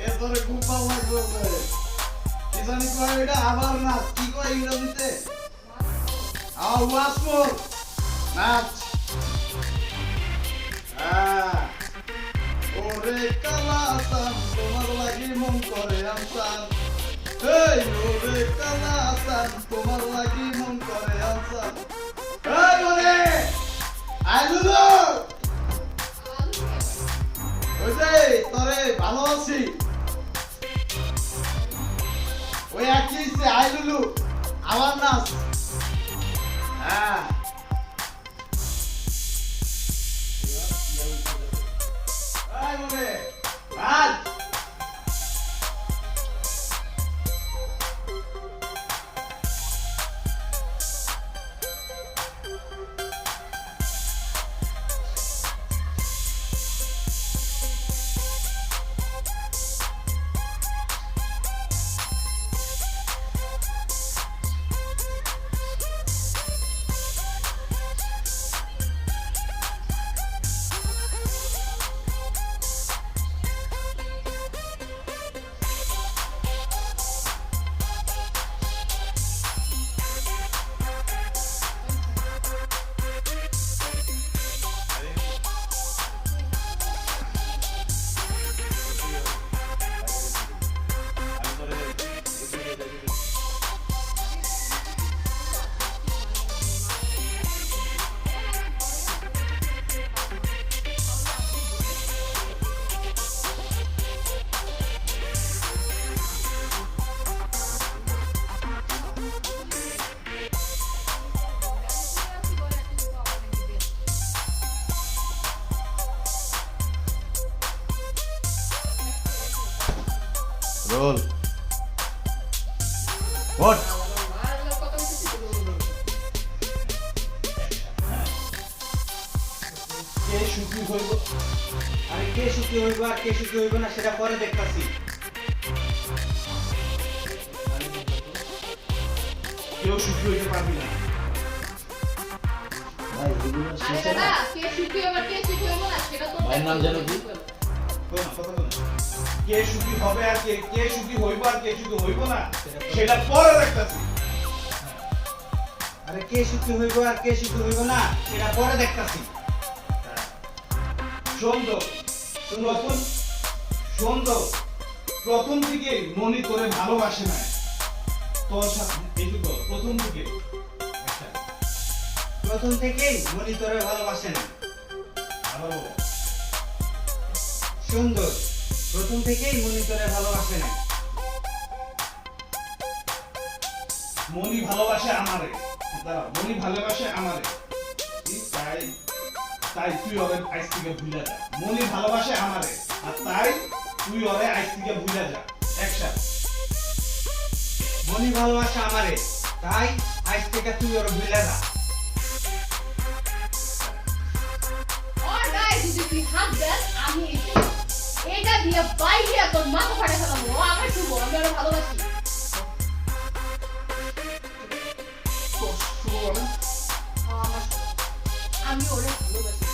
এরপরে খুব ভালো লাগবে কি জানি কয় এটা আবার নাচ কি কয় ইংরেজিতে ওয়াস মোর নাচ ওরে কালা আসান তোমার লাগি মন করে আনসান এই ওরে কালা আসান তোমার লাগি মন করে আনসান এই ওরে আইলুলো ওই যে তোরে ভালো আছি ওই একই সে আইলুলু আমার নাচ এই বলে নাচ Roll. What? কে সুখী হইব আরে কে সুখী হইব আর কে সুখী হইব না সেটা পরে দেখতাছি কেউ সুখী হইতে পারবি না ভাই এগুলো আরে দাদা কে সুখী হবে কে সুখী হবে না সেটা তো ভাইয়ের নাম জানো কি? কে সুখী হবে আর কে সুখী হইব আর কে সুখী হইব না সেটা পরে দেখতাছি আরে কে সুখী হইব আর কে সুখী হইব না সেটা পরে দেখতাছি প্রথম থেকে মনি করে ভালোবাসে না তোর সাথে এইটুকু প্রথম থেকেই মনি তোরে ভালোবাসে না ভালো সুন্দর প্রথম থেকেই মনি তোরে ভালোবাসে না মনি ভালোবাসে আমারে মনি ভালোবাসে আমারে তাই তাই তুই ওরে আইস থেকে ভুলে যা মনি ভালোবাসে আমারে আর তাই তুই ওরে আইস থেকে ভুলে যা একসাথে মনি ভালোবাসে আমারে তাই আইস থেকে তুই ওরে ভুলে যা আর গাইস যদি তুই হাত দেন আমি এটা দিয়ে বাইরে তোর মাথা ফাটে ফেলাবো ও আমার শুভ আমি ওরে ভালোবাসি আমি ওরে ভালোবাসি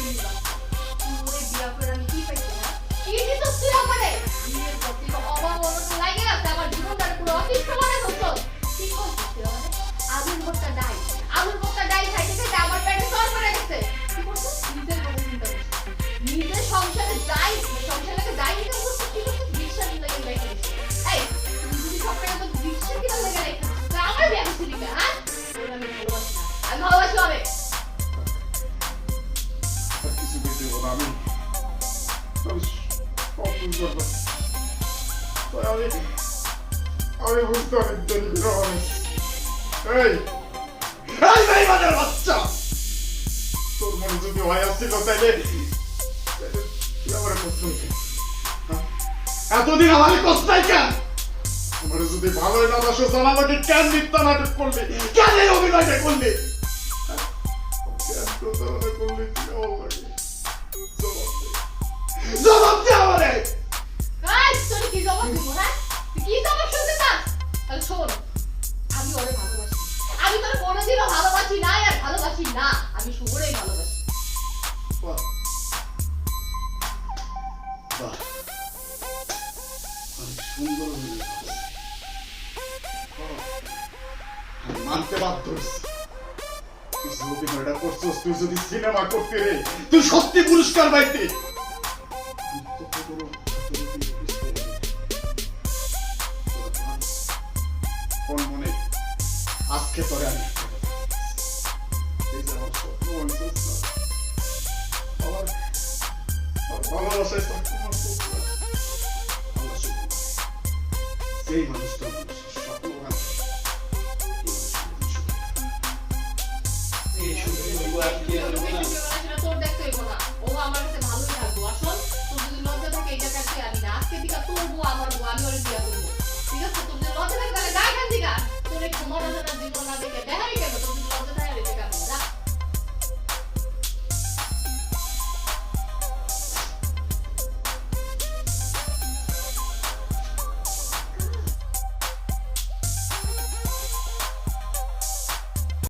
ওরে বিয়া করে আমি কি পাইছি না কি দিত তুই আমারে বিয়ের প্রতি অভাব অনটন লাগে আছে আমার জীবনটা পুরো অতিষ্ঠ করে হতো কি করছিস তুই আমারে আলুর ভর্তা ডাই খাইতে খাইতে আমার পেটে সর পড়ে গেছে কি করছিস নিজের কথা চিন্তা করছিস নিজের সংসারে ডাই নিতে করছিস কি করছিস বিশ্বাস লাগে ডাই খাইছিস এই তুমি যদি সবটাকে তো বিশ্বাস কি লাগে রাখিস তা আমার বিয়ে করছিস না হ্যাঁ ওরে আমি ভালোবাসি না আমি ভালোবাসি হবে কিছু বেঁচে বলো আমি আমি বুঝতে অনেক দেরি এই ভাই বাজার বাচ্চা তোর মনে যদি ভয় আসছিল তাইলে তুই আমার কষ্ট এতদিন আমার কষ্ট নাই কেন আমার যদি ভালোই না বাসো আমাকে কেন মিথ্যা নাটক করলি কেন এই অভিনয়টা করলি কেন প্রতারণা করলি কি আমার লাগে জবাব দে আমারে এই তোর কি জবাব দিব হ্যাঁ তুই কি জবাব শুনতে চাস তাহলে শোন আমি ওরে ভালোবাসি আমি তোর কোনোদিনও ভালোবাসি না আর ভালোবাসি তুই যে অভিনয়টা করছস, তুই যদি সিনেমা করতে রে, তুই সত্যি পুরস্কার পাইতি। কোন মনে আজকে তোরে আমি এই যে আমার স্বপ্ন অঞ্চল আমার ভালোবাসায় তোমার স্বপ্ন আল্লাহ শুক্র সেই মানুষটা মানুষের স্বপ্ন এই শুধু বলবো আর কি আর বলবো না। সেটা তোর দেখতে হইব না, ও আমার কাছে ভালোই থাকবো। আসল তোর যদি লজ্জা থাকে এই জায়গায় তুই আনি না, আজকে থেকে তোর বউ আমার বউ, আমি ওরে বিয়ে করবো, ঠিক আছে? তোর যদি লজ্জা থাকে তাহলে গায়ে খান দিকা, তোর এই ক্ষমতা জীবন না দেখে দেখাই কেন, তোর যদি লজ্জা থাকে